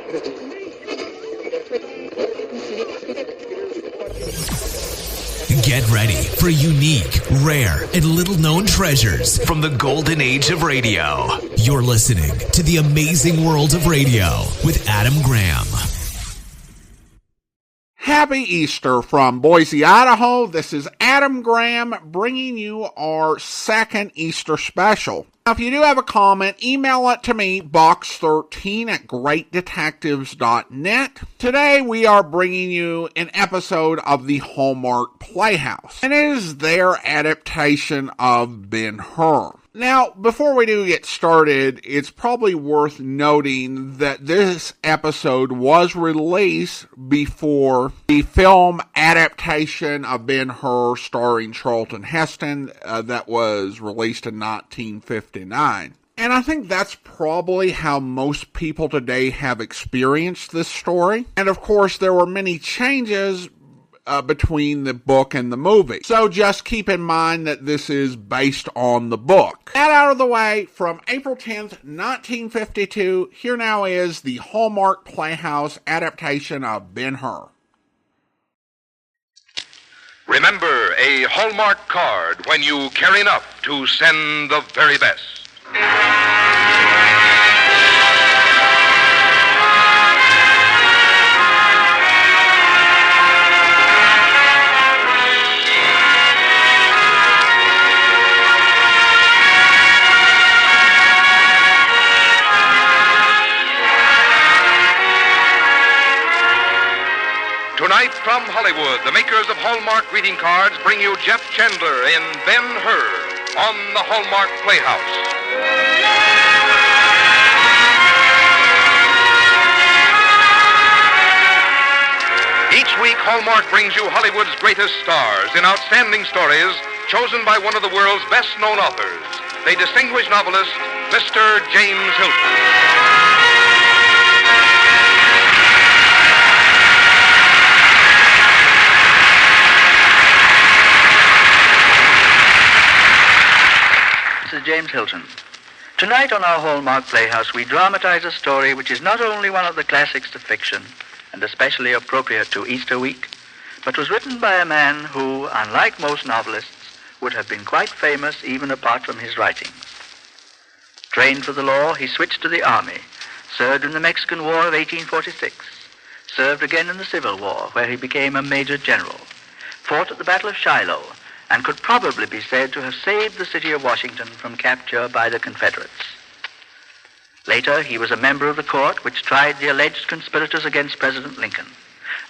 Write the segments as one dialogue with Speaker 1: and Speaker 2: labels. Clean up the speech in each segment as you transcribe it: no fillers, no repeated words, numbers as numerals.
Speaker 1: Get ready for unique, rare, and little-known treasures from the golden age of radio. You're listening to The Amazing World of Radio with Adam Graham.
Speaker 2: Happy Easter from Boise, Idaho. This is Adam Graham bringing you our second Easter special. Now, if you do have a comment, email it to me, box13@greatdetectives.net. Today, we are bringing you an episode of the Hallmark Playhouse, and it is their adaptation of Ben-Hur. Now, before we do get started, it's probably worth noting that this episode was released before the film adaptation of Ben-Hur starring Charlton Heston that was released in 1959. And I think that's probably how most people today have experienced this story. And of course, there were many changes between the book and the movie. So just keep in mind that this is based on the book. That out of the way, from April 10th, 1952, here now is the Hallmark Playhouse adaptation of Ben-Hur.
Speaker 3: Remember, a Hallmark card when you care enough to send the very best. Tonight from Hollywood, the makers of Hallmark greeting cards bring you Jeff Chandler in Ben-Hur on the Hallmark Playhouse. Each week, Hallmark brings you Hollywood's greatest stars in outstanding stories chosen by one of the world's best-known authors, the distinguished novelist, Mr. James Hilton.
Speaker 4: This is James Hilton. Tonight on our Hallmark Playhouse, we dramatize a story which is not only one of the classics of fiction and especially appropriate to Easter week, but was written by a man who, unlike most novelists, would have been quite famous even apart from his writings. Trained for the law, he switched to the army, served in the Mexican War of 1846, served again in the Civil War, where he became a major general, fought at the Battle of Shiloh, and could probably be said to have saved the city of Washington from capture by the Confederates. Later, he was a member of the court which tried the alleged conspirators against President Lincoln.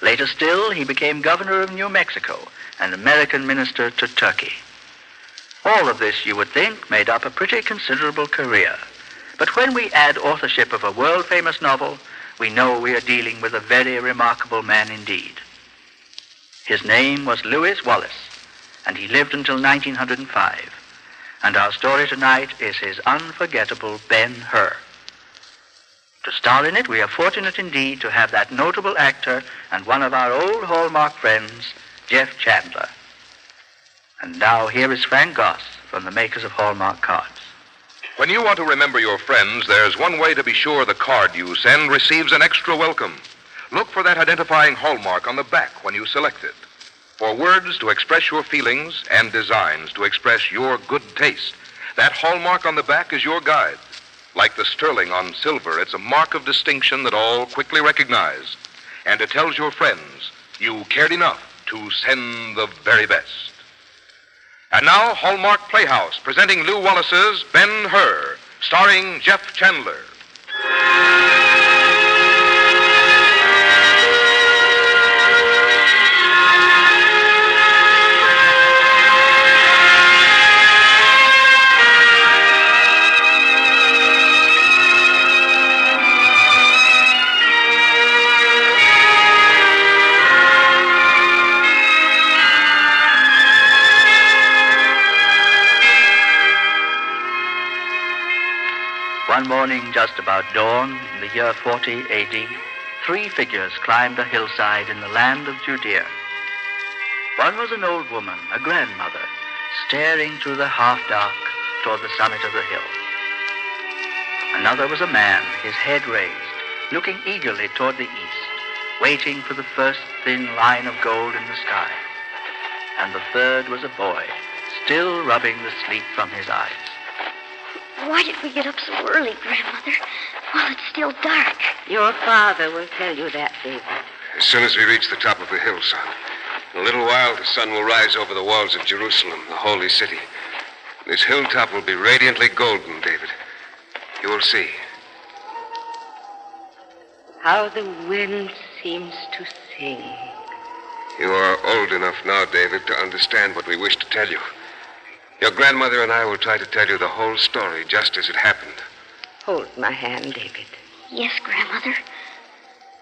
Speaker 4: Later still, he became governor of New Mexico and American minister to Turkey. All of this, you would think, made up a pretty considerable career. But when we add authorship of a world-famous novel, we know we are dealing with a very remarkable man indeed. His name was Lew Wallace, and he lived until 1905. And our story tonight is his unforgettable Ben-Hur. To star in it, we are fortunate indeed to have that notable actor and one of our old Hallmark friends, Jeff Chandler. And now here is Frank Goss from the makers of Hallmark cards.
Speaker 3: When you want to remember your friends, there's one way to be sure the card you send receives an extra welcome. Look for that identifying hallmark on the back when you select it. For words to express your feelings and designs to express your good taste, that hallmark on the back is your guide. Like the sterling on silver, it's a mark of distinction that all quickly recognize. And it tells your friends you cared enough to send the very best. And now, Hallmark Playhouse, presenting Lew Wallace's Ben-Hur, starring Jeff Chandler.
Speaker 4: One morning, just about dawn, in the year 40 A.D., three figures climbed a hillside in the land of Judea. One was an old woman, a grandmother, staring through the half-dark toward the summit of the hill. Another was a man, his head raised, looking eagerly toward the east, waiting for the first thin line of gold in the sky. And the third was a boy, still rubbing the sleep from his eyes.
Speaker 5: Why did we get up so early, Grandmother? While it's still dark.
Speaker 6: Your father will tell you that, David.
Speaker 7: As soon as we reach the top of the hill, son. In a little while, the sun will rise over the walls of Jerusalem, the holy city. This hilltop will be radiantly golden, David. You will see.
Speaker 6: How the wind seems to sing.
Speaker 7: You are old enough now, David, to understand what we wish to tell you. Your grandmother and I will try to tell you the whole story just as it happened.
Speaker 6: Hold my hand, David.
Speaker 5: Yes, Grandmother.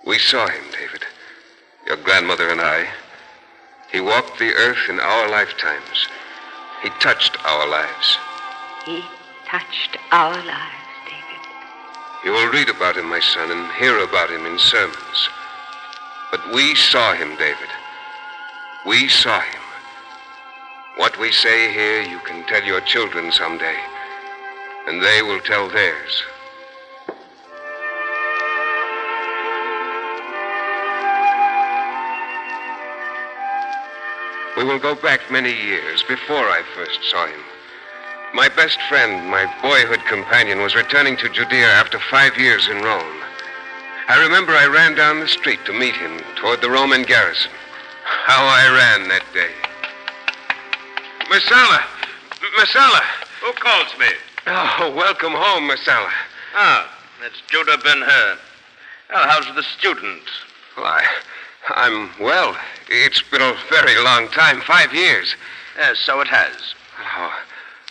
Speaker 7: We saw him, David. Your grandmother and I. He walked the earth in our lifetimes. He touched our lives.
Speaker 6: He touched our lives, David.
Speaker 7: You will read about him, my son, and hear about him in sermons. But we saw him, David. We saw him. What we say here, you can tell your children someday, and they will tell theirs. We will go back many years before I first saw him. My best friend, my boyhood companion, was returning to Judea after 5 years in Rome. I remember I ran down the street to meet him toward the Roman garrison. How I ran that day. Masala! Masala!
Speaker 8: Who calls me?
Speaker 7: Oh, welcome home, Masala.
Speaker 8: Ah, it's Judah Ben-Hur. Well, how's the student?
Speaker 7: Well, I'm well. It's been a very long time, 5 years.
Speaker 8: Yes, so it has.
Speaker 7: Oh,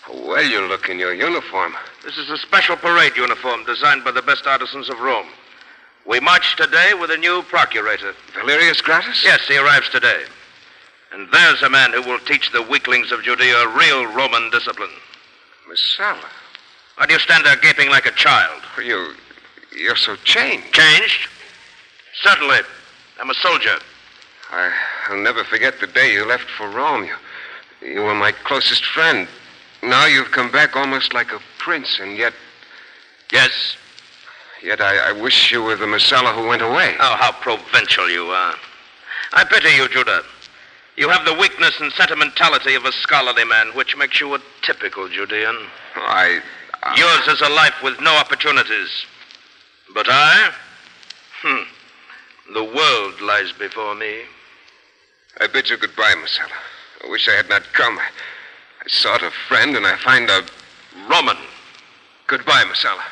Speaker 7: how well you look in your uniform.
Speaker 8: This is a special parade uniform designed by the best artisans of Rome. We march today with a new procurator.
Speaker 7: Valerius Gratus?
Speaker 8: Yes, he arrives today. And there's a man who will teach the weaklings of Judea real Roman discipline.
Speaker 7: Masala.
Speaker 8: Why do you stand there gaping like a child?
Speaker 7: You're so changed.
Speaker 8: Changed? Certainly. I'm a soldier.
Speaker 7: I'll never forget the day you left for Rome. You were my closest friend. Now you've come back almost like a prince, and yet...
Speaker 8: Yes?
Speaker 7: Yet I wish you were the Masala who went away.
Speaker 8: Oh, how provincial you are. I pity you, Judah. You have the weakness and sentimentality of a scholarly man, which makes you a typical Judean. Yours is a life with no opportunities. But I? The world lies before me.
Speaker 7: I bid you goodbye, Masala. I wish I had not come. I sought a friend, and I find a Roman. Goodbye, Masala.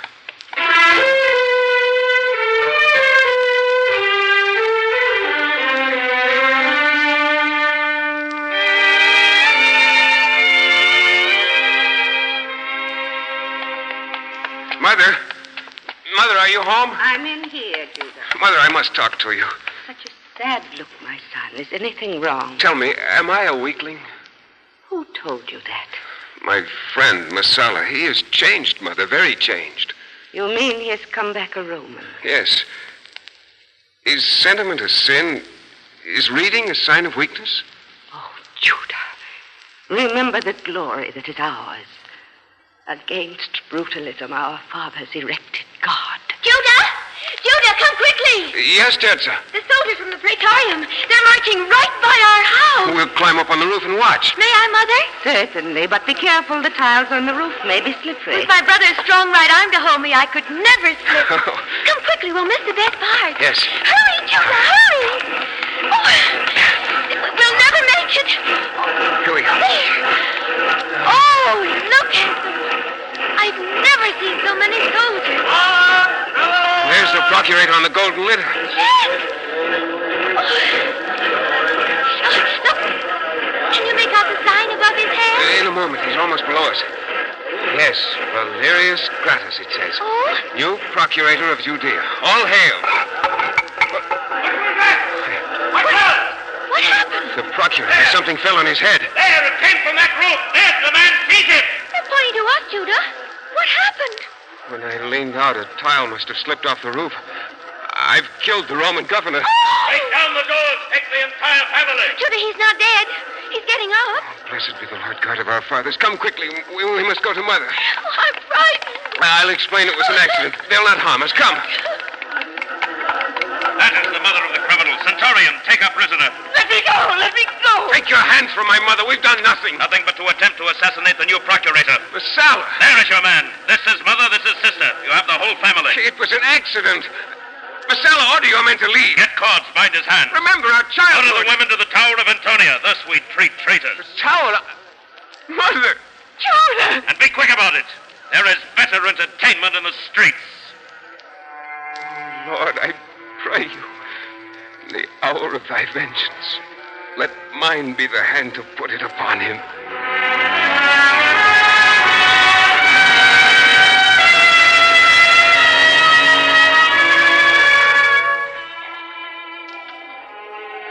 Speaker 7: Mother, are you home?
Speaker 6: I'm in here, Judah.
Speaker 7: Mother, I must talk to you.
Speaker 6: Such a sad look, my son. Is anything wrong?
Speaker 7: Tell me, am I a weakling?
Speaker 6: Who told you that?
Speaker 7: My friend, Masala. He has changed, Mother, very changed.
Speaker 6: You mean he has come back a Roman?
Speaker 7: Yes. Is sentiment a sin? Is reading a sign of weakness?
Speaker 6: Oh, Judah, remember the glory that is ours. Against brutalism, our fathers erected God.
Speaker 5: Judah! Judah, come quickly!
Speaker 7: Yes, Tetsa.
Speaker 5: The soldiers from the Praetorium. They're marching right by our house.
Speaker 7: We'll climb up on the roof and watch.
Speaker 5: May I, Mother?
Speaker 6: Certainly, but be careful. The tiles on the roof may be slippery.
Speaker 5: With my brother's strong right arm to hold me, I could never slip. Come quickly, we'll miss the best part.
Speaker 7: Yes.
Speaker 5: Hurry, Judah, hurry! Oh, we'll never make it.
Speaker 7: Here we go.
Speaker 5: There. Oh, look at them. I've never seen so many soldiers.
Speaker 7: There's the procurator on the golden litter.
Speaker 5: Yes. Look. Can you make out the sign above his head?
Speaker 7: In a moment. He's almost below us. Yes, Valerius Gratus, it says.
Speaker 5: Oh?
Speaker 7: New procurator of Judea. All hail.
Speaker 5: What happened?
Speaker 7: The procurator. Something fell on his head.
Speaker 8: There, it came from that roof. There's the man. Seize him.
Speaker 5: They're pointing to us, Judah. What happened?
Speaker 7: When I leaned out, a tile must have slipped off the roof. I've killed the Roman governor.
Speaker 8: Take down the doors. Take the entire family.
Speaker 5: Judah, he's not dead. He's getting up.
Speaker 7: Blessed be the Lord God of our fathers. Come quickly. We must go to Mother.
Speaker 5: Oh, I'm frightened.
Speaker 7: I'll explain it was an accident. They'll not harm us. Come.
Speaker 8: take her prisoner.
Speaker 6: Let me go! Let me go!
Speaker 7: Take your hands from my mother. We've done nothing.
Speaker 8: Nothing but to attempt to assassinate the new procurator.
Speaker 7: Masala.
Speaker 8: There is your man. This is mother, this is sister. You have the whole family.
Speaker 7: It was an accident. Masala, order your men to leave.
Speaker 8: Get Cords, bind his hand.
Speaker 7: Remember our childhood.
Speaker 8: Order the women to the Tower of Antonia. Thus we treat traitors.
Speaker 7: The tower? Mother.
Speaker 6: Judah!
Speaker 8: And be quick about it. There is better entertainment in the streets.
Speaker 7: Lord, I pray you, in the hour of thy vengeance, let mine be the hand to put it upon him.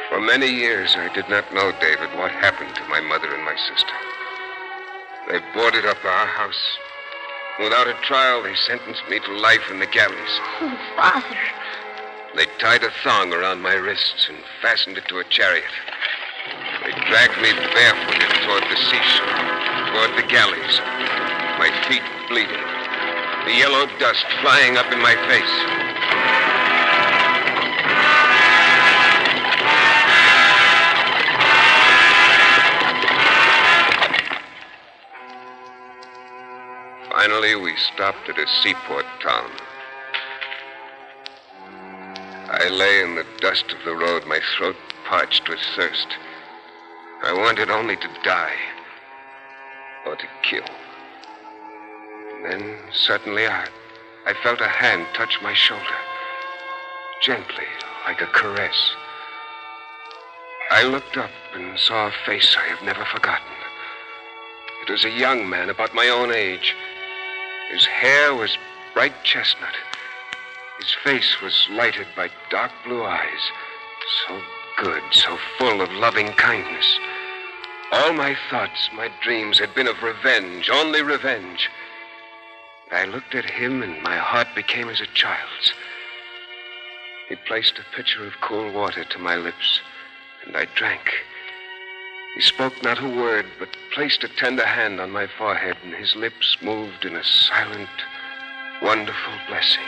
Speaker 7: For many years, I did not know, David, what happened to my mother and my sister. They boarded up our house. Without a trial, they sentenced me to life in the galleys.
Speaker 5: Oh, Father.
Speaker 7: They tied a thong around my wrists and fastened it to a chariot. They dragged me barefooted toward the seashore, toward the galleys, my feet bleeding, the yellow dust flying up in my face. Finally, we stopped at a seaport town. I lay in the dust of the road, my throat parched with thirst. I wanted only to die, or to kill. And then, suddenly, I felt a hand touch my shoulder, gently, like a caress. I looked up and saw a face I have never forgotten. It was a young man about my own age. His hair was bright chestnut. His face was lighted by dark blue eyes. So good, so full of loving kindness. All my thoughts, my dreams had been of revenge, only revenge. I looked at him and my heart became as a child's. He placed a pitcher of cool water to my lips, and I drank. He spoke not a word, but placed a tender hand on my forehead, and his lips moved in a silent, wonderful blessing.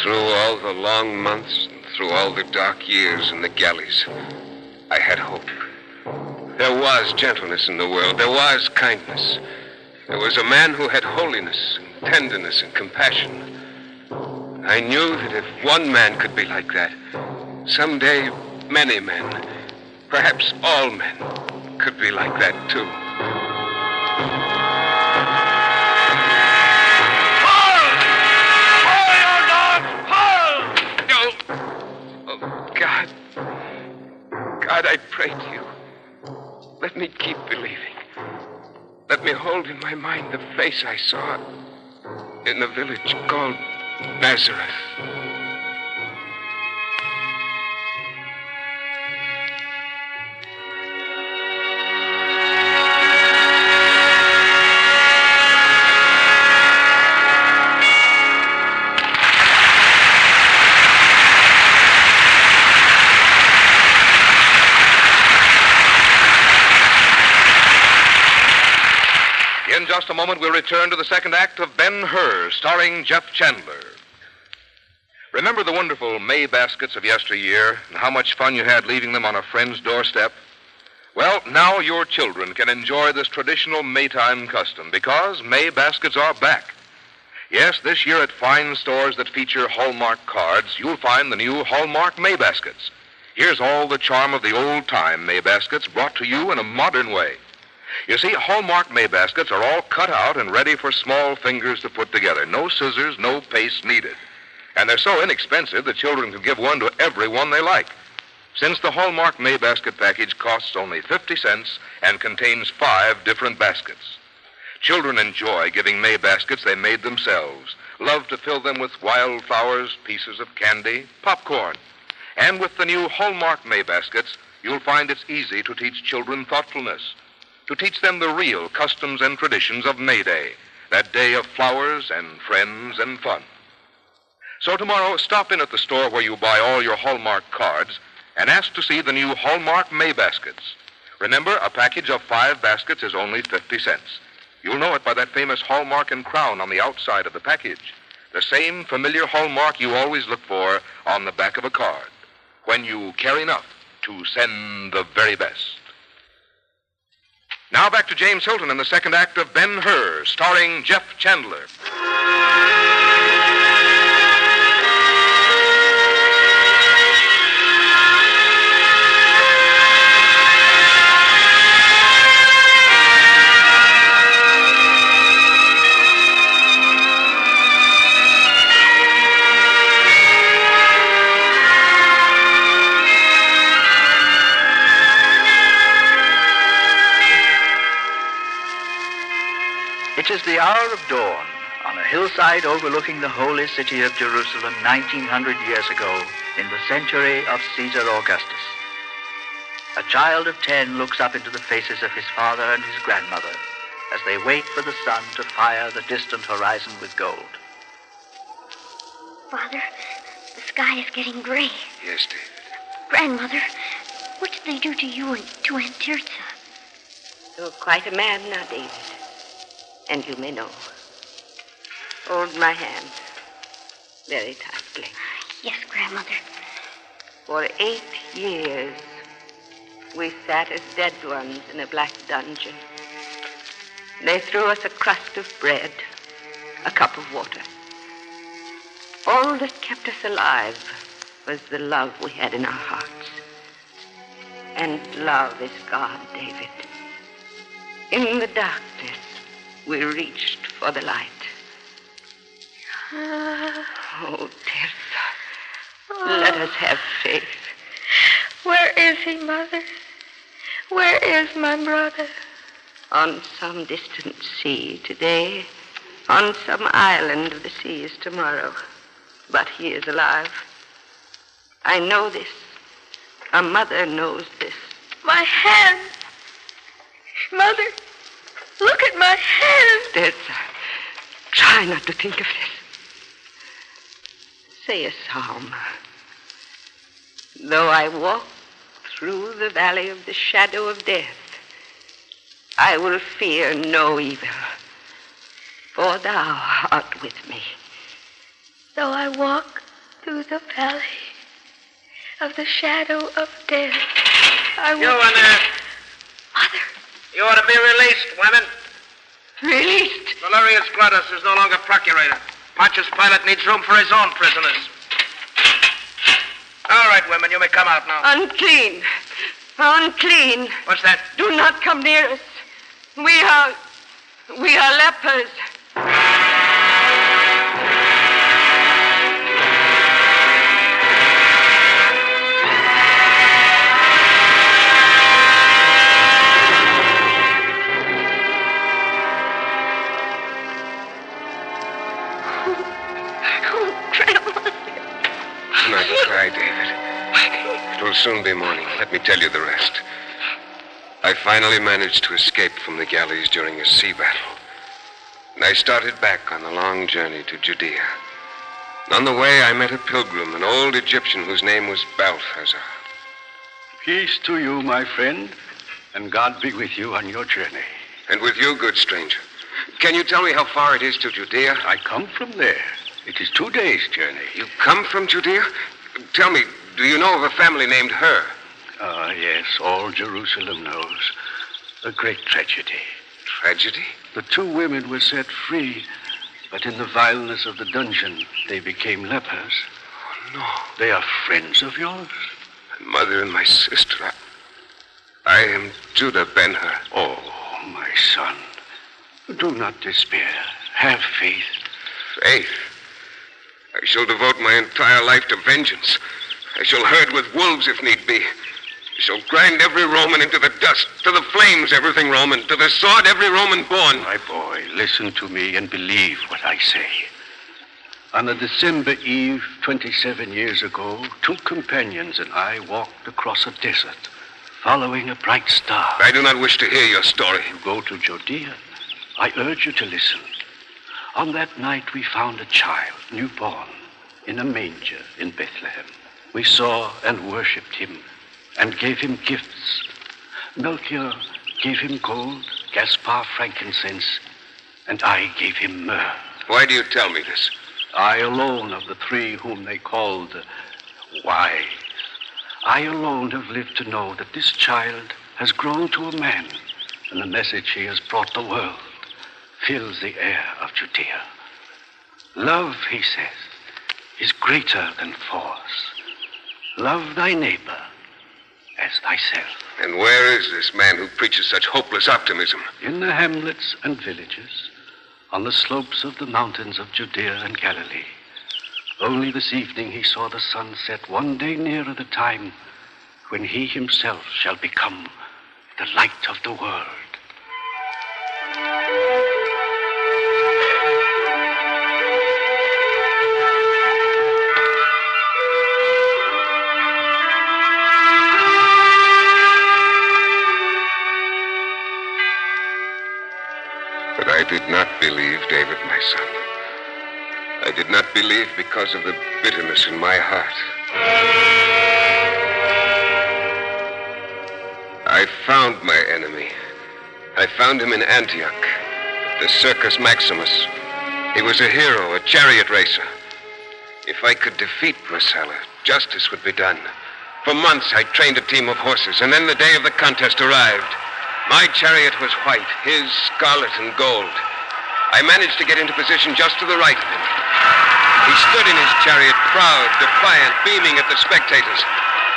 Speaker 7: Through all the long months and through all the dark years in the galleys, I had hope. There was gentleness in the world. There was kindness. There was a man who had holiness and tenderness and compassion. I knew that if one man could be like that, someday many men, perhaps all men, could be like that too. God, I pray to you. Let me keep believing. Let me hold in my mind the face I saw in the village called Nazareth.
Speaker 3: In just a moment, we'll return to the second act of Ben-Hur, starring Jeff Chandler. Remember the wonderful May baskets of yesteryear and how much fun you had leaving them on a friend's doorstep? Well, now your children can enjoy this traditional Maytime custom because May baskets are back. Yes, this year at fine stores that feature Hallmark cards, you'll find the new Hallmark May baskets. Here's all the charm of the old-time May baskets brought to you in a modern way. You see, Hallmark May baskets are all cut out and ready for small fingers to put together. No scissors, no paste needed. And they're so inexpensive that children can give one to everyone they like. Since the Hallmark May basket package costs only 50 cents and contains 5 different baskets. Children enjoy giving May baskets they made themselves, love to fill them with wildflowers, pieces of candy, popcorn. And with the new Hallmark May baskets, you'll find it's easy to teach children thoughtfulness, to teach them the real customs and traditions of May Day, that day of flowers and friends and fun. So tomorrow, stop in at the store where you buy all your Hallmark cards and ask to see the new Hallmark May baskets. Remember, a package of 5 baskets is only 50 cents. You'll know it by that famous Hallmark and crown on the outside of the package. The same familiar hallmark you always look for on the back of a card when you care enough to send the very best. Now back to James Hilton in the second act of Ben-Hur, starring Jeff Chandler.
Speaker 4: It is the hour of dawn on a hillside overlooking the holy city of Jerusalem 1900 years ago in the century of Caesar Augustus. A child of 10 looks up into the faces of his father and his grandmother as they wait for the sun to fire the distant horizon with gold.
Speaker 5: Father, the sky is getting gray.
Speaker 7: Yes, David.
Speaker 5: Grandmother, what did they do to you and to Aunt Tirza?
Speaker 6: You're quite a man now, David. And you may know. Hold my hand very tightly.
Speaker 5: Yes, Grandmother.
Speaker 6: For 8 years, we sat as dead ones in a black dungeon. They threw us a crust of bread, a cup of water. All that kept us alive was the love we had in our hearts. And love is God, David. In the darkness, we reached for the light. Oh, Tirza, let us have faith.
Speaker 5: Where is he, Mother? Where is my brother?
Speaker 6: On some distant sea today, on some island of the seas tomorrow. But he is alive. I know this. A mother knows this.
Speaker 5: My hand! Mother, look at my hand!
Speaker 6: Tirza, try not to think of this. Say a psalm. Though I walk through the valley of the shadow of death, I will fear no evil, for thou art with me.
Speaker 5: Though I walk through the valley of the shadow of death, I will...
Speaker 8: You in there.
Speaker 5: Mother!
Speaker 8: You ought to be released, women.
Speaker 6: Released?
Speaker 8: Valerius Gluttus is no longer procurator. Pontius Pilate needs room for his own prisoners. All right, women, you may come out now.
Speaker 6: Unclean. Unclean.
Speaker 8: What's that?
Speaker 6: Do not come near us. We are lepers.
Speaker 7: Do not cry, David. It will soon be morning. Let me tell you the rest. I finally managed to escape from the galleys during a sea battle. And I started back on the long journey to Judea. And on the way, I met a pilgrim, an old Egyptian whose name was Balthazar.
Speaker 9: Peace to you, my friend, and God be with you on your journey.
Speaker 7: And with you, good stranger. Can you tell me how far it is to Judea?
Speaker 9: I come from there. It is 2 days' journey.
Speaker 7: You come from Judea? Tell me, do you know of a family named Hur?
Speaker 9: Yes, all Jerusalem knows. A great tragedy.
Speaker 7: Tragedy?
Speaker 9: The 2 women were set free, but in the vileness of the dungeon, they became lepers.
Speaker 7: Oh, no.
Speaker 9: They are friends of yours?
Speaker 7: My mother and my sister. I am Judah Ben-Hur.
Speaker 9: Oh, my son. Do not despair. Have faith.
Speaker 7: Faith? I shall devote my entire life to vengeance. I shall herd with wolves if need be. I shall grind every Roman into the dust, to the flames everything Roman, to the sword every Roman born.
Speaker 9: My boy, listen to me and believe what I say. On a December eve 27 years ago, 2 companions and I walked across a desert, following a bright star.
Speaker 7: I do not wish to hear your story.
Speaker 9: You go to Judea. I urge you to listen. On that night, we found a child, newborn, in a manger in Bethlehem. We saw and worshipped him and gave him gifts. Melchior gave him gold, Gaspar frankincense, and I gave him myrrh.
Speaker 7: Why do you tell me this?
Speaker 9: I alone of the three whom they called wise. I alone have lived to know that this child has grown to a man, and the message he has brought the world fills the air of Judea. Love, he says, is greater than force. Love thy neighbor as thyself.
Speaker 7: And where is this man who preaches such hopeless optimism?
Speaker 9: In the hamlets and villages, on the slopes of the mountains of Judea and Galilee. Only this evening he saw the sun set one day nearer the time when he himself shall become the light of the world.
Speaker 7: But I did not believe, David, my son. I did not believe because of the bitterness in my heart. I found my enemy. I found him in Antioch, the Circus Maximus. He was a hero, a chariot racer. If I could defeat Messala, justice would be done. For months I trained a team of horses, and then the day of the contest arrived. My chariot was white, his scarlet and gold. I managed to get into position just to the right of him. He stood in his chariot, proud, defiant, beaming at the spectators.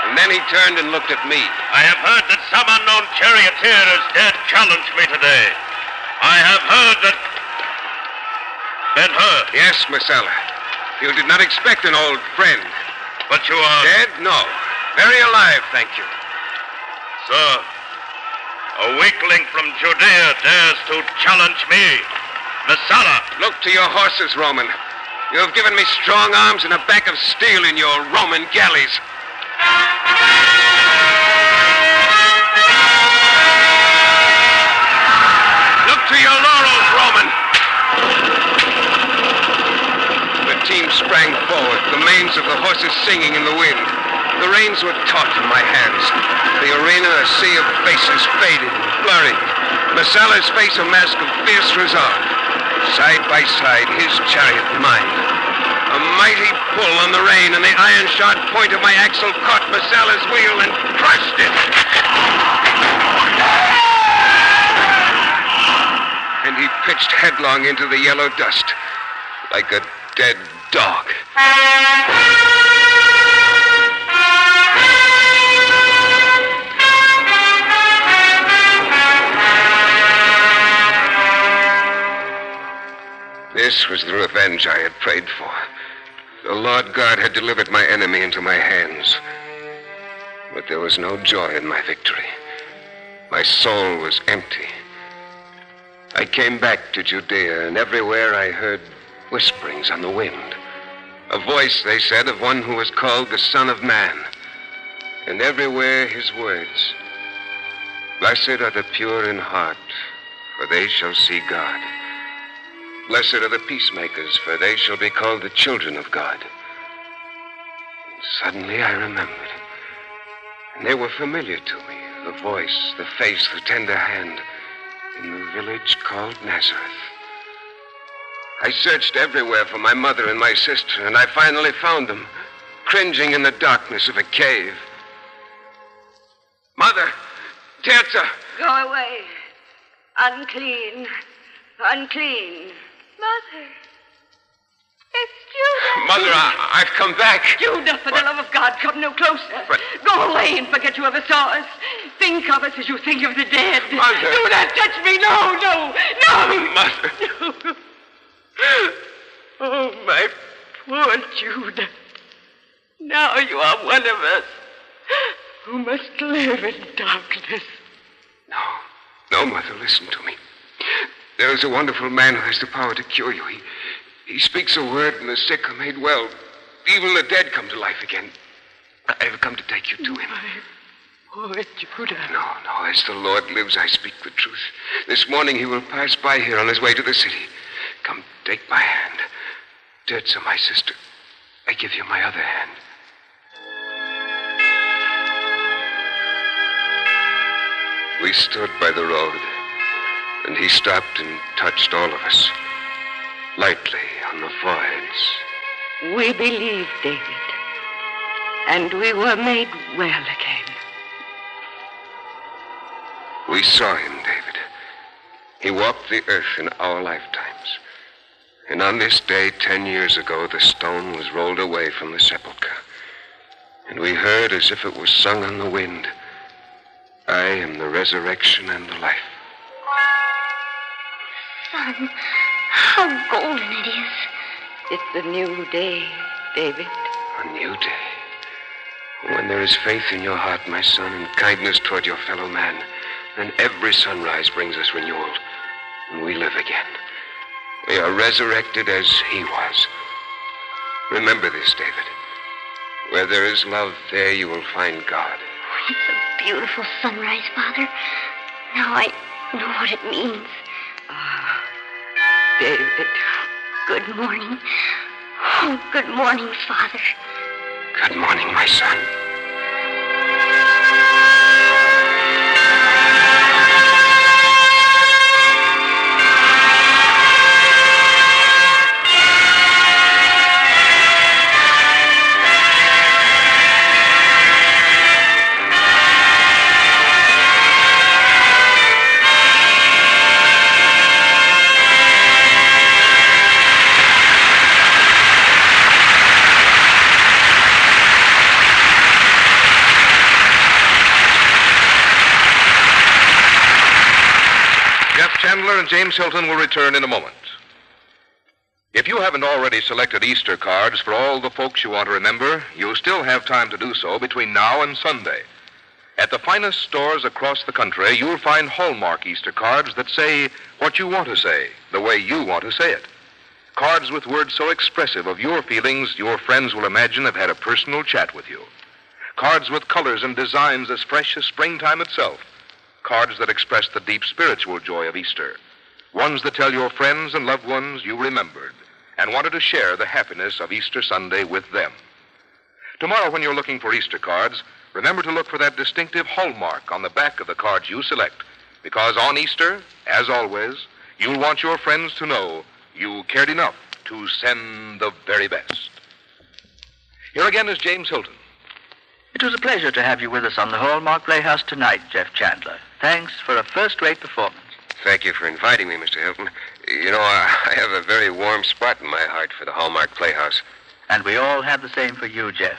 Speaker 7: And then he turned and looked at me.
Speaker 8: I have heard that some unknown charioteer has dared challenge me today. I have heard that Ben-Hur.
Speaker 7: Yes, Messala. You did not expect an old friend.
Speaker 8: But you are...
Speaker 7: Dead? No. Very alive, thank you.
Speaker 8: Sir, a weakling from Judea dares to challenge me. Messala.
Speaker 7: Look to your horses, Roman. You have given me strong arms and a back of steel in your Roman galleys. Look to your laurels, Roman. The team sprang forward, the manes of the horses singing in the wind. The reins were taut in my hands. The arena a sea of faces, fading, blurring. Messala's face a mask of fierce resolve. Side by side, his chariot mine. A mighty pull on the rein, and the iron-shod point of my axle caught Messala's wheel and crushed it. And he pitched headlong into the yellow dust, like a dead dog. This was the revenge I had prayed for. The Lord God had delivered my enemy into my hands. But there was no joy in my victory. My soul was empty. I came back to Judea, and everywhere I heard whisperings on the wind. A voice, they said, of one who was called the Son of Man. And everywhere his words. Blessed are the pure in heart, for they shall see God. Blessed are the peacemakers, for they shall be called the children of God. And suddenly I remembered. And they were familiar to me. The voice, the face, the tender hand. In the village called Nazareth. I searched everywhere for my mother and my sister, and I finally found them, cringing in the darkness of a cave. Mother! Terza!
Speaker 6: Go away. Unclean. Unclean.
Speaker 5: Mother. It's Judah.
Speaker 7: Mother, I've come back.
Speaker 6: Judah, for the love of God, come no closer.
Speaker 7: But...
Speaker 6: Go away and forget you ever saw us. Think of us as you think of the dead.
Speaker 7: Mother.
Speaker 6: Do not touch me. No, no, no.
Speaker 7: Mother.
Speaker 6: Oh, my poor Judah. Now you are one of us who must live in darkness.
Speaker 7: No, Mother, listen to me. There is a wonderful man who has the power to cure you. He speaks a word and the sick are made well. Even the dead come to life again. I have come to take you to him.
Speaker 6: My poor Judah.
Speaker 7: No, as the Lord lives, I speak the truth. This morning he will pass by here on his way to the city. Come, take my hand. Terza, my sister, I give you my other hand. We stood by the road, and he stopped and touched all of us, lightly on the foreheads.
Speaker 6: We believed, David, and we were made well again.
Speaker 7: We saw him, David. He walked the earth in our lifetimes. And on this day, 10 years ago, the stone was rolled away from the sepulchre. And we heard, as if it was sung on the wind, I am the resurrection and the life.
Speaker 5: Son, how golden it is.
Speaker 6: It's a new day, David.
Speaker 7: A new day. When there is faith in your heart, my son, and kindness toward your fellow man, then every sunrise brings us renewal, and we live again. We are resurrected as he was. Remember this, David. Where there is love, there you will find God.
Speaker 5: It's a beautiful sunrise, Father. Now I know what it means.
Speaker 6: David.
Speaker 5: Good morning. Oh, good morning, Father.
Speaker 7: Good morning, my son.
Speaker 3: Chandler and James Hilton will return in a moment. If you haven't already selected Easter cards for all the folks you want to remember, you'll still have time to do so between now and Sunday. At the finest stores across the country, you'll find Hallmark Easter cards that say what you want to say, the way you want to say it. Cards with words so expressive of your feelings, your friends will imagine have had a personal chat with you. Cards with colors and designs as fresh as springtime itself. Cards that express the deep spiritual joy of Easter. Ones that tell your friends and loved ones you remembered and wanted to share the happiness of Easter Sunday with them. Tomorrow, when you're looking for Easter cards, remember to look for that distinctive hallmark on the back of the cards you select, because on Easter, as always, you'll want your friends to know you cared enough to send the very best. Here again is James Hilton.
Speaker 4: It was a pleasure to have you with us on the Hallmark Playhouse tonight, Jeff Chandler. Thanks for a first-rate performance.
Speaker 7: Thank you for inviting me, Mr. Hilton. You know, I have a very warm spot in my heart for the Hallmark Playhouse.
Speaker 4: And we all have the same for you, Jeff.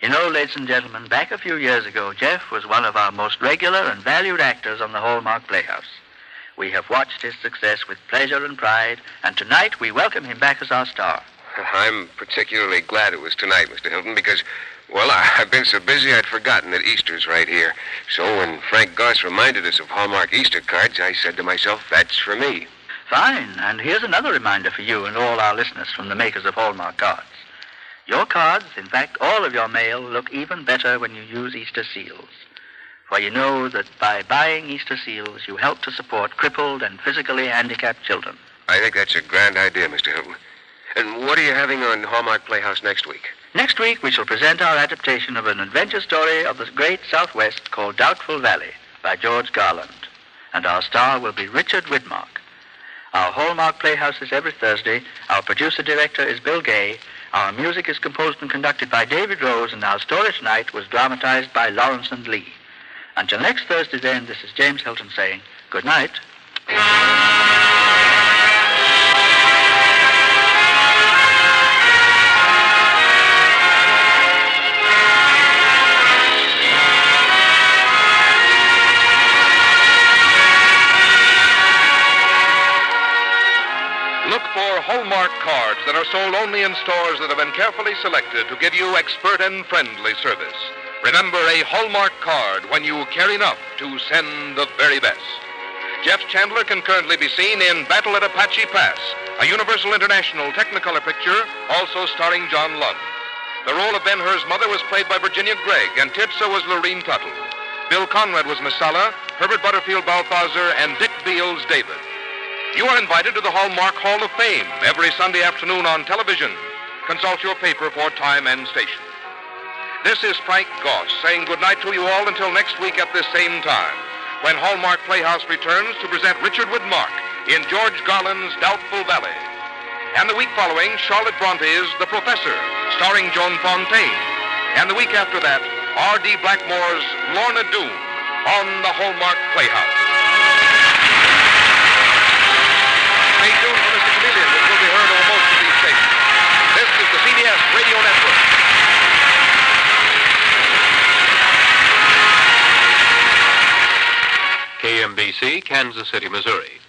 Speaker 4: You know, ladies and gentlemen, back a few years ago, Jeff was one of our most regular and valued actors on the Hallmark Playhouse. We have watched his success with pleasure and pride, and tonight we welcome him back as our star.
Speaker 7: I'm particularly glad it was tonight, Mr. Hilton, because, well, I've been so busy I'd forgotten that Easter's right here. So when Frank Goss reminded us of Hallmark Easter cards, I said to myself, that's for me.
Speaker 4: Fine, and here's another reminder for you and all our listeners from the makers of Hallmark cards. Your cards, in fact, all of your mail, look even better when you use Easter seals. For you know that by buying Easter seals, you help to support crippled and physically handicapped children.
Speaker 7: I think that's a grand idea, Mr. Hilton. And what are you having on Hallmark Playhouse next week?
Speaker 4: Next week, we shall present our adaptation of an adventure story of the great Southwest called Doubtful Valley by George Garland. And our star will be Richard Widmark. Our Hallmark Playhouse is every Thursday. Our producer-director is Bill Gay. Our music is composed and conducted by David Rose, and our story tonight was dramatized by Lawrence and Lee. Until next Thursday, then, this is James Hilton saying good night.
Speaker 3: Look for Hallmark cards that are sold only in stores that have been carefully selected to give you expert and friendly service. Remember, a Hallmark card when you care enough to send the very best. Jeff Chandler can currently be seen in Battle at Apache Pass, a Universal International Technicolor picture, also starring John Lund. The role of Ben-Hur's mother was played by Virginia Gregg, and Titsa was Lurene Tuttle. Bill Conrad was Messala, Herbert Butterfield Balthazar, and Dick Beals David. You are invited to the Hallmark Hall of Fame every Sunday afternoon on television. Consult your paper for time and station. This is Frank Goss saying goodnight to you all until next week at this same time. when Hallmark Playhouse returns to present Richard Widmark in George Garland's Doubtful Valley. And the week following, Charlotte Bronte's The Professor, starring Joan Fontaine. And the week after that, R.D. Blackmore's Lorna Doone on the Hallmark Playhouse. Stay tuned for Mr. Chameleon, which will be heard over most of these stations. This is the CBS Radio Network.
Speaker 10: KMBC, Kansas City, Missouri.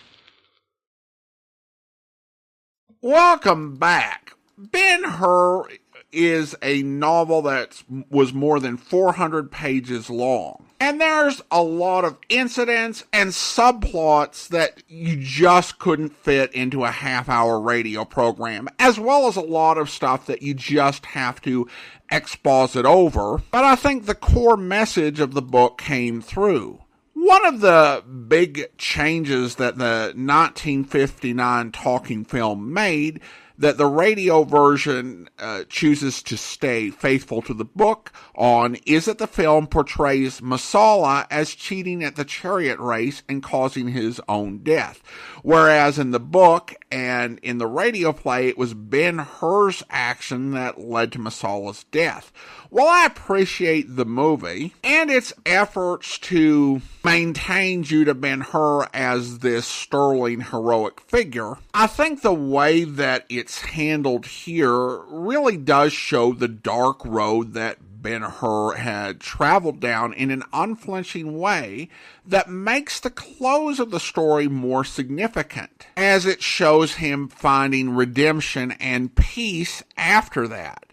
Speaker 2: Welcome back. Ben-Hur is a novel that was more than 400 pages long. And there's a lot of incidents and subplots that you just couldn't fit into a half-hour radio program, as well as a lot of stuff that you just have to exposit over. But I think the core message of the book came through. One of the big changes that the 1959 talking film made, that the radio version chooses to stay faithful to the book on, is that the film portrays Masala as cheating at the chariot race and causing his own death. Whereas in the book and in the radio play, it was Ben-Hur's action that led to Masala's death. While I appreciate the movie and its efforts to maintain Judah Ben-Hur as this sterling heroic figure, I think the way that it's handled here really does show the dark road that Ben-Hur had traveled down in an unflinching way that makes the close of the story more significant, as it shows him finding redemption and peace after that.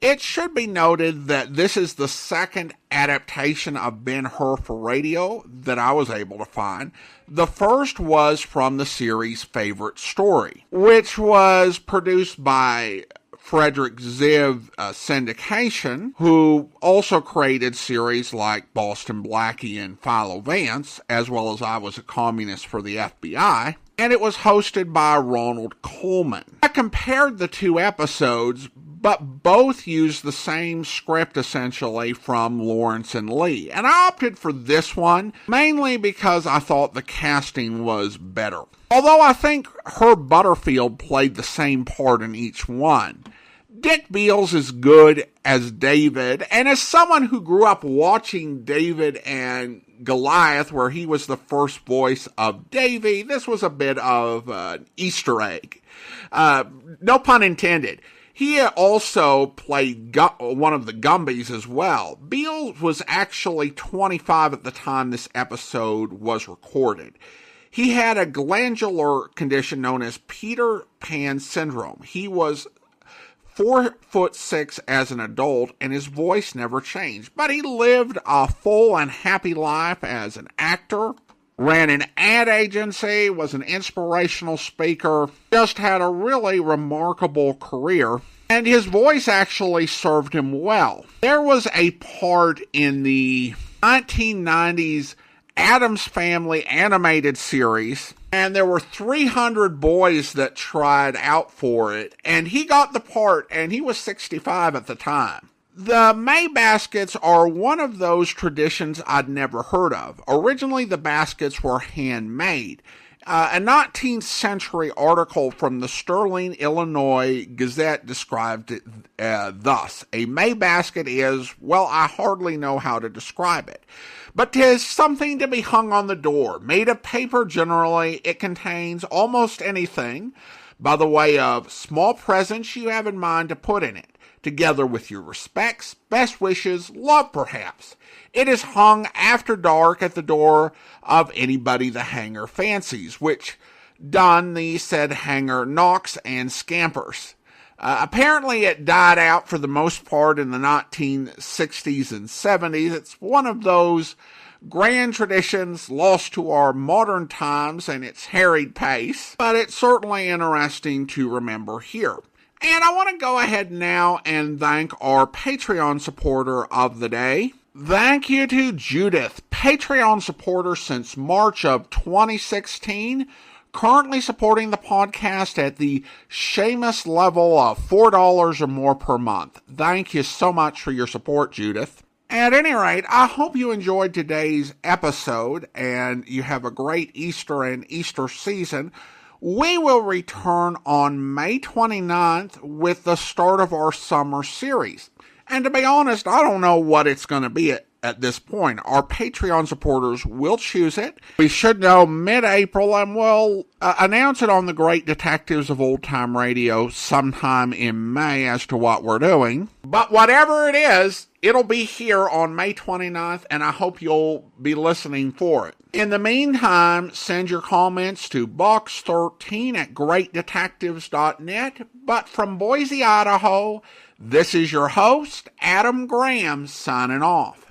Speaker 2: It should be noted that this is the second adaptation of Ben-Hur for radio that I was able to find. The first was from the series Favorite Story, which was produced by Frederick Ziv Syndication, who also created series like Boston Blackie and Philo Vance, as well as I Was a Communist for the FBI, and it was hosted by Ronald Coleman. I compared the two episodes, but both used the same script essentially from Lawrence and Lee, and I opted for this one mainly because I thought the casting was better. Although I think Herb Butterfield played the same part in each one. Dick Beals is good as David, and as someone who grew up watching David and Goliath, where he was the first voice of Davy, this was a bit of an Easter egg. No pun intended. He also played one of the Gumbies as well. Beals was actually 25 at the time this episode was recorded. He had a glandular condition known as Peter Pan syndrome. He was 4'6" as an adult, and his voice never changed. But he lived a full and happy life as an actor, ran an ad agency, was an inspirational speaker, just had a really remarkable career, and his voice actually served him well. There was a part in the 1990s Addams Family animated series, and there were 300 boys that tried out for it, and he got the part, and he was 65 at the time. The May baskets are one of those traditions I'd never heard of. Originally, the baskets were handmade. A 19th century article from the Sterling, Illinois Gazette described it thus. A May basket is, well, I hardly know how to describe it, but 'tis something to be hung on the door. Made of paper generally, it contains almost anything by the way of small presents you have in mind to put in it, together with your respects, best wishes, love perhaps. It is hung after dark at the door of anybody the hanger fancies, which done the said hanger knocks and scampers. Apparently it died out for the most part in the 1960s and 70s. It's one of those grand traditions lost to our modern times and its harried pace, but it's certainly interesting to remember here. And I want to go ahead now and thank our Patreon supporter of the day. Thank you to Judith, Patreon supporter since March of 2016, currently supporting the podcast at the Seamus level of $4 or more per month. Thank you so much for your support, Judith. At any rate, I hope you enjoyed today's episode and you have a great Easter and Easter season. We will return on May 29th with the start of our summer series. And to be honest, I don't know what it's going to be at this point. Our Patreon supporters will choose it. We should know mid-April, and we'll announce it on the Great Detectives of Old Time Radio sometime in May as to what we're doing. But whatever it is, it'll be here on May 29th, and I hope you'll be listening for it. In the meantime, send your comments to box13@greatdetectives.net. But from Boise, Idaho, this is your host, Adam Graham, signing off.